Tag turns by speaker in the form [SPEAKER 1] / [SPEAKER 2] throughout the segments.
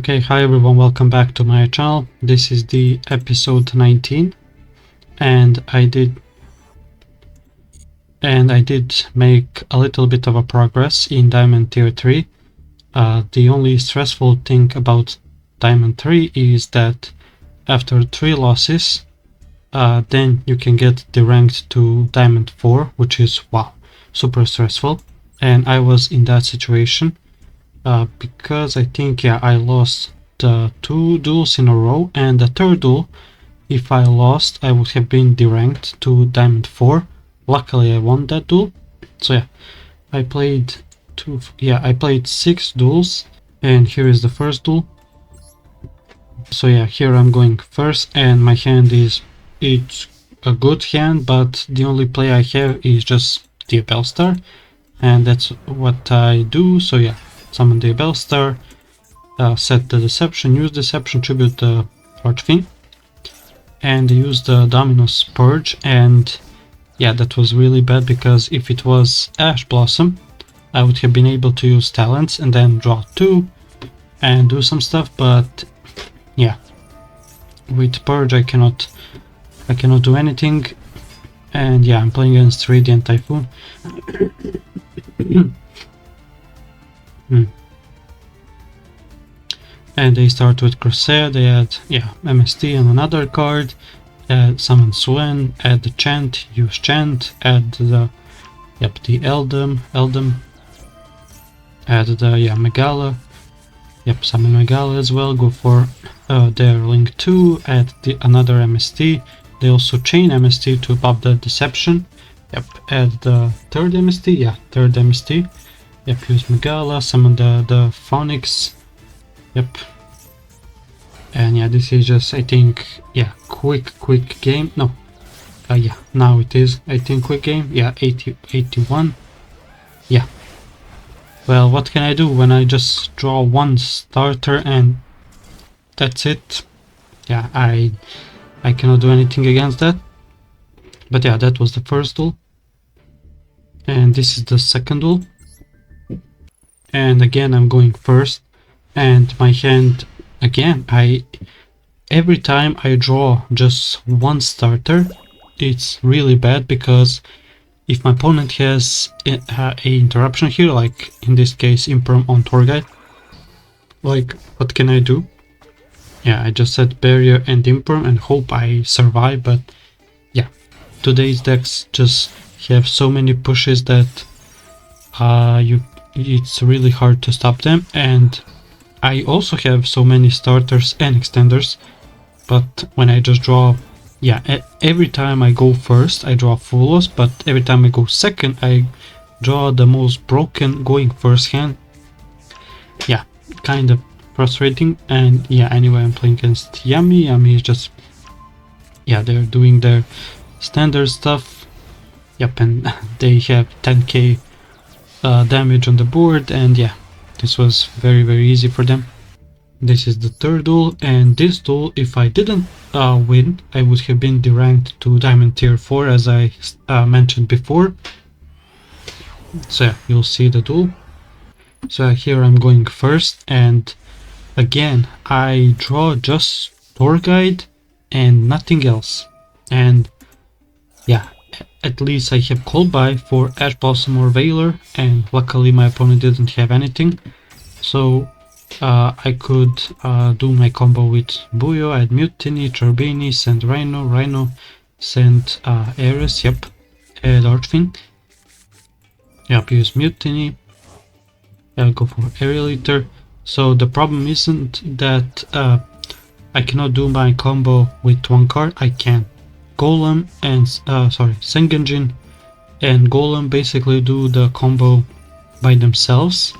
[SPEAKER 1] Okay, hi everyone, welcome back to my channel. This is the episode 19 and I did make a little bit of a progress in Diamond Tier 3. The only stressful thing about Diamond 3 is that after 3 losses, then you can get deranked to Diamond 4, which is, wow, super stressful. And I was in that situation because I think, I lost the 2 duels in a row, and the 3rd duel, if I lost, I would have been deranked to Diamond 4. Luckily I won that duel. So yeah, I played 6 duels, and here is the first duel. So yeah, here I'm going first, and my hand it's a good hand, but the only play I have is just the Bellstar, and that's what I do. So yeah, summon the Bellstar, set the Deception, use Deception, tribute the Archfiend, and use the Dominus Purge. And yeah, that was really bad, because if it was Ash Blossom, I would have been able to use talents and then draw 2 and do some stuff, but yeah, with Purge I cannot do anything. And yeah, I'm playing against Radiant Typhoon. And they start with Corsair. They add MST and another card, summon Swen, add the Chant, use Chant, add the Eldem, add the Megala, summon Megala as well, go for their Link 2, add another MST. They also chain MST to pop the Deception, add the third MST, third MST, use Megala, summon the Phoenix, and yeah, this is just, I think, quick game. No, now it is, I think, quick game. 81. Yeah, well, what can I do when I just draw one starter and that's it? Yeah, I cannot do anything against that. But yeah, that was the first duel, and this is the second duel. And again, I'm going first, and my hand, again, every time I draw just one starter, it's really bad, because if my opponent has a interruption here, like in this case Imperm on Tour Guide, like, what can I do? I just set Barrier and Imperm and hope I survive. But yeah, today's decks just have so many pushes that it's really hard to stop them. And I also have so many starters and extenders, but when I just draw, every time I go first I draw full loss, but every time I go second I draw the most broken going first hand. Kind of frustrating. And anyway, I'm playing against Yami. Yami is just, they're doing their standard stuff. And they have 10k damage on the board, and this was very easy for them. This is the third duel, and this duel, if I didn't win, I would have been deranked to Diamond Tier 4, as I mentioned before. So you'll see the duel. So here I'm going first, and again I draw just Tour Guide and nothing else. And at least I have Cold Buy for Ash Blossom or Veiler, and luckily my opponent didn't have anything, so I could do my combo with Buyo, add Mutiny, Charbini, send Rhino, send Ares, add Archfiend, use Mutiny, go for Aerial Eater. So the problem isn't that I cannot do my combo with one card. I can. Golem and Sengenjin and Golem basically do the combo by themselves,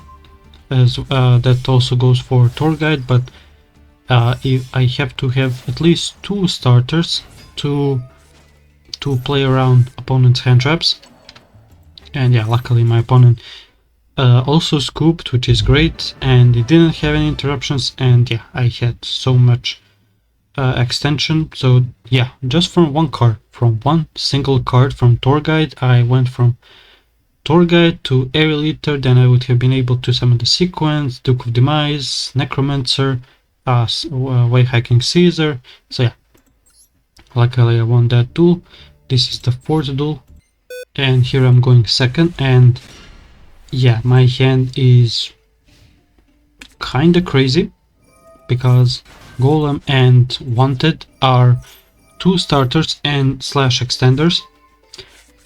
[SPEAKER 1] as that also goes for Tour Guide. But if I have to have at least 2 starters to play around opponent's hand traps. And luckily my opponent also scooped, which is great, and it didn't have any interruptions, and I had so much extension. So just from one single card from Tour Guide, I went from Tour Guide to Aerial Eater. Then I would have been able to summon the Sequence, Duke of Demise, Necromancer, Way Hacking Caesar. So yeah, luckily I won that duel. This is the 4th duel, and here I'm going second, and yeah, my hand is kinda crazy because Golem and Wanted are 2 starters and slash extenders,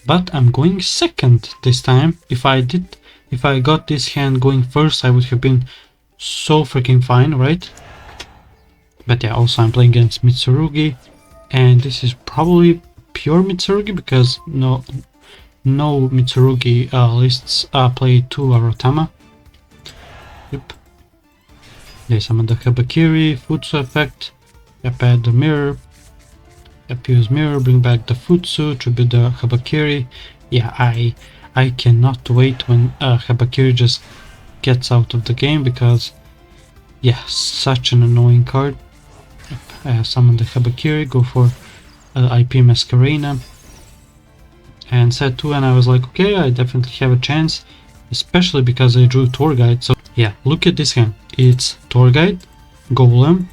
[SPEAKER 1] but I'm going second this time. If I got this hand going first, I would have been so freaking fine, right? But yeah, also I'm playing against Mitsurugi, and this is probably pure Mitsurugi because no Mitsurugi lists play 2 Arotama. Yep. They summon the Habakiri, Futsu effect. Yep, add the mirror. Yep, use mirror, bring back the Futsu, tribute the Habakiri. Yeah, I cannot wait when Habakiri just gets out of the game because, yeah, such an annoying card. Yep, summon the Habakiri, go for IP Masquerena, and set 2, and I was like, okay, I definitely have a chance, especially because I drew Tour Guide. So yeah, look at this hand. It's Tour Guide, Golem,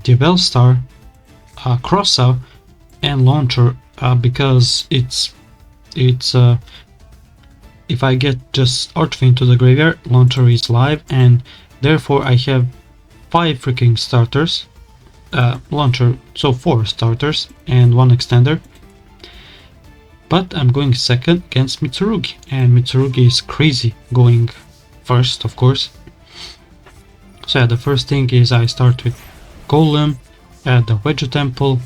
[SPEAKER 1] Divel Star, Crossout, and Launcher, because it's if I get just Archfiend to the graveyard, Launcher is live, and therefore I have 5 freaking starters. Launcher, so 4 starters and 1 extender. But I'm going second against Mitsurugi, and Mitsurugi is crazy going first, of course. So yeah, the first thing is I start with Golem, add the Wedge Temple.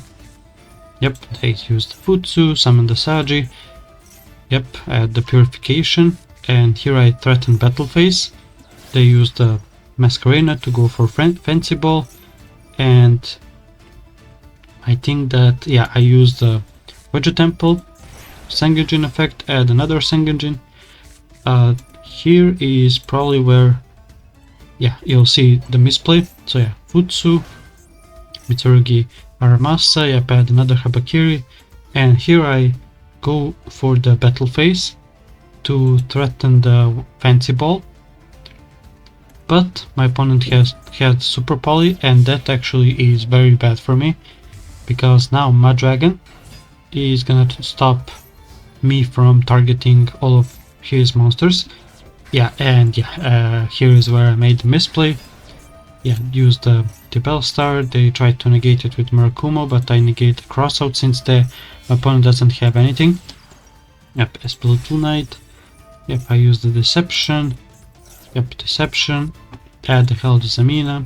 [SPEAKER 1] Yep, they use the Futsu, summon the Saji. Yep, add the Purification, and here I threaten Battle Phase. They use the Masquerena to go for Fancy Ball, and I think that, yeah, I use the Wedge Temple, Sengenjin effect, add another Sengenjin. Here is probably where, yeah, you'll see the misplay. So yeah, Futsu, Mitsurugi Aramasa, yep, add another Habakiri, and here I go for the Battle Phase to threaten the Fancy Ball. But my opponent had Super Poly, and that actually is very bad for me, because now Mud Dragon is gonna stop me from targeting all of his monsters. Yeah, and yeah, here is where I made the misplay. Yeah, use the Bell Star. They tried to negate it with Murakumo, but I negate the Crossout since my opponent doesn't have anything. Yep, Espiritu Knight. Yep, I use the Deception. Yep, Deception. Add the Haldazamina.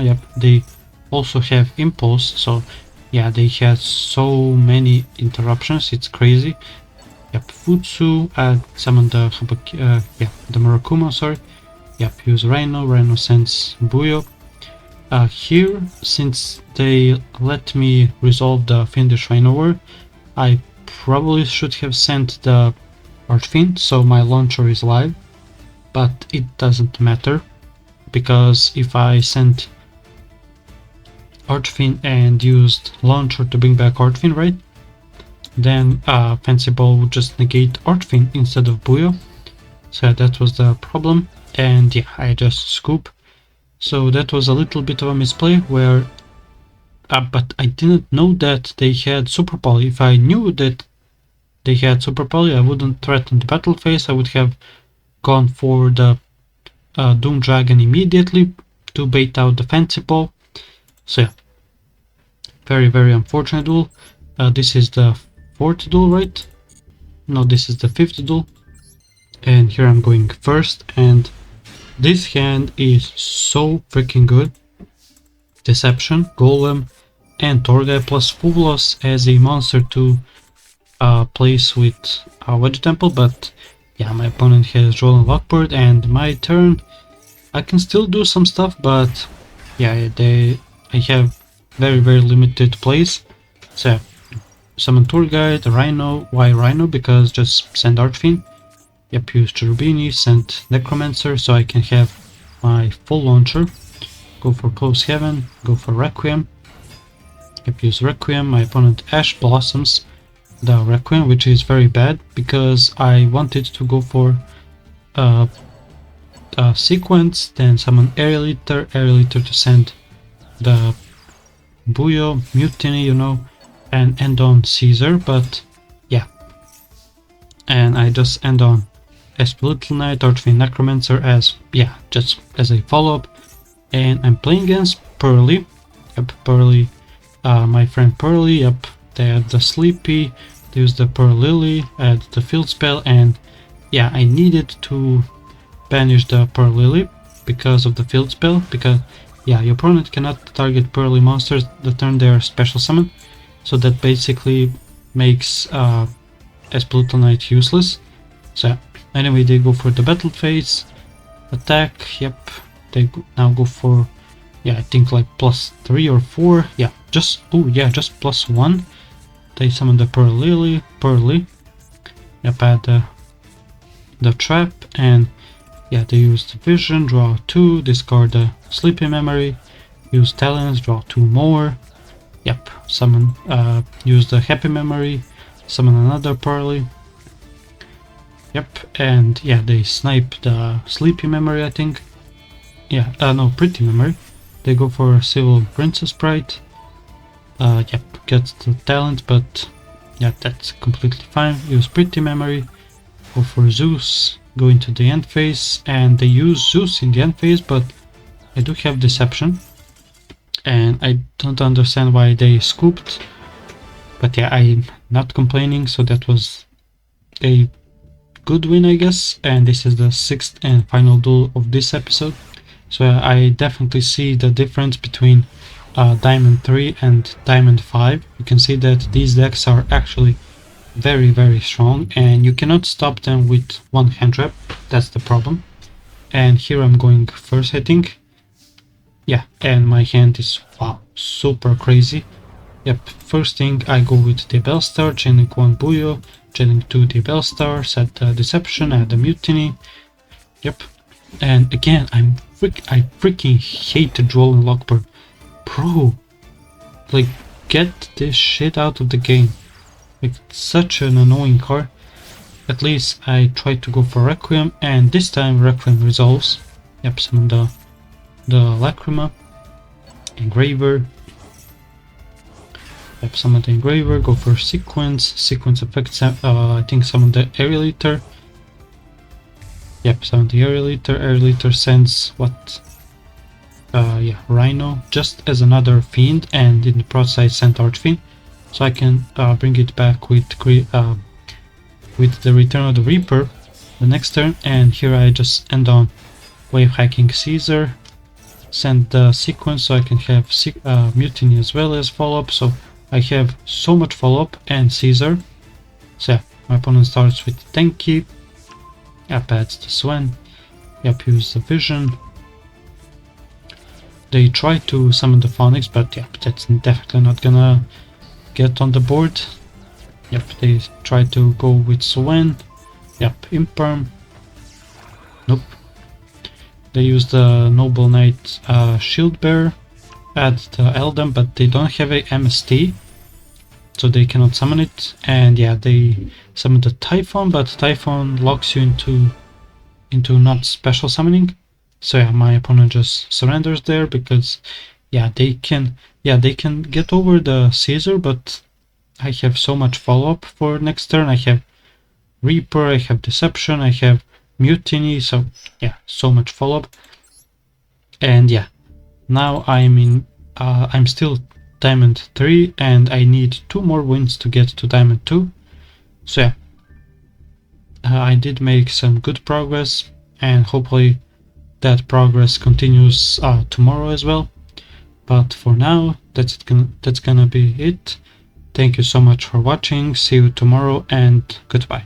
[SPEAKER 1] Yep, they also have Impulse, so yeah, they had so many interruptions, it's crazy. Yep, Futsu, summon the the Murakumo, sorry. Yep, use Rhino sends Buyo. Here, since they let me resolve the Fiendish Rhino War, I probably should have sent the Archfiend, so my launcher is live, but it doesn't matter, because if I sent Archfiend and used launcher to bring back Archfiend, right, then Fancy Ball would just negate Archfiend instead of Buyo. So that was the problem, and yeah, I just scoop. So that was a little bit of a misplay where, but I didn't know that they had Super Poly. If I knew that they had Super Poly, I wouldn't threaten the Battle Phase. I would have gone for the Doom Dragon immediately to bait out the Fancy Ball. So yeah, very, very unfortunate duel. This is the 4th duel, right? No, this is the 5th duel. And here I'm going first, and this hand is so freaking good. Deception, Golem, and Torgai plus Fublos as a monster to place with Wedge Temple, but yeah, my opponent has Droll and Lockbird, and my turn I can still do some stuff, but yeah, I have very, very limited plays. So summon Tour Guide, Rhino. Why Rhino? Because just send Archfiend. Yep, use Cherubini, send Necromancer, so I can have my full launcher. Go for Close Heaven, go for Requiem. Yep, use Requiem. My opponent Ash Blossoms the Requiem, which is very bad because I wanted to go for sequence, then summon aerial eater to send the Buyo, Mutiny, you know, and end on Caesar, but yeah. And I just end on Little Knight, Archfiend Necromancer as, yeah, just as a follow-up. And I'm playing against Pearly. Yep, Pearly, my friend Pearly, yep, they had the Sleepy, they used the Pearl Lily, add the field spell, and yeah, I needed to banish the Pearl Lily because of the field spell, because yeah, your opponent cannot target Pearly monsters the turn they are special summon, so that basically makes Little Knight useless. So anyway, they go for the battle phase, attack, yep, they now go for, yeah, I think like +3 or 4, yeah, just, oh yeah, just +1. They summon the Pearl Lily, Pearly, yep, add the trap, and yeah, they use the vision, draw 2, discard the sleepy memory, use talents, draw 2 more, yep, summon, use the happy memory, summon another Pearly, yep, and yeah, they snipe the sleepy memory, I think, yeah, no, pretty memory, they go for a civil princess sprite, yep, gets the talent, but yeah, that's completely fine, use pretty memory, go for Zeus, go into the end phase, and they use Zeus in the end phase, but I do have Deception, and I don't understand why they scooped, but yeah, I'm not complaining, so that was a good win, I guess, and this is the 6th and final duel of this episode, so I definitely see the difference between Diamond 3 and Diamond 5. You can see that these decks are actually very strong, and you cannot stop them with one hand trap, that's the problem. And here I'm going first hitting, yeah, and my hand is, wow, super crazy. Yep, first thing I go with the Bellstar, chaining 1 Buyo, chaining 2 the Bellstar, set the Deception, add the Mutiny, yep, and again I freaking hate the Duel and Lockbird. Bro, like, get this shit out of the game. Like, such an annoying card. At least I tried to go for Requiem, and this time Requiem resolves. Yep, summon the Lacrima, Engraver. Yep, summon the Engraver, go for Sequence effects, I think summon the Aerial Eater. Yep, summon the Aerial Eater sends what? Yeah, Rhino, just as another Fiend, and in the process I sent Archfiend. So I can bring it back with the Return of the Reaper the next turn, and here I just end on Wave Hacking Caesar, send the Sequence so I can have Mutiny as well as follow-up, so I have so much follow-up and Caesar. So yeah, my opponent starts with Tenki, yep, adds the Swen, yep, use the Vision. They try to summon the Phoenix, but yeah, that's definitely not gonna get on the board. Yep, they try to go with Swen. Yep, Imperm. Nope. They use the Noble Knight Shield Bearer, add the Eldam, but they don't have a MST, so they cannot summon it. And yeah, they summon the Typhon, but Typhon locks you into not special summoning. So yeah, my opponent just surrenders there because yeah, they can get over the Caesar, but I have so much follow-up for next turn. I have Reaper, I have Deception, I have Mutiny, so yeah, so much follow-up. And yeah, now I'm still Diamond 3, and I need 2 more wins to get to Diamond 2. So yeah, I did make some good progress, and hopefully that progress continues tomorrow as well. But for now, that's gonna be it. Thank you so much for watching, see you tomorrow, and goodbye.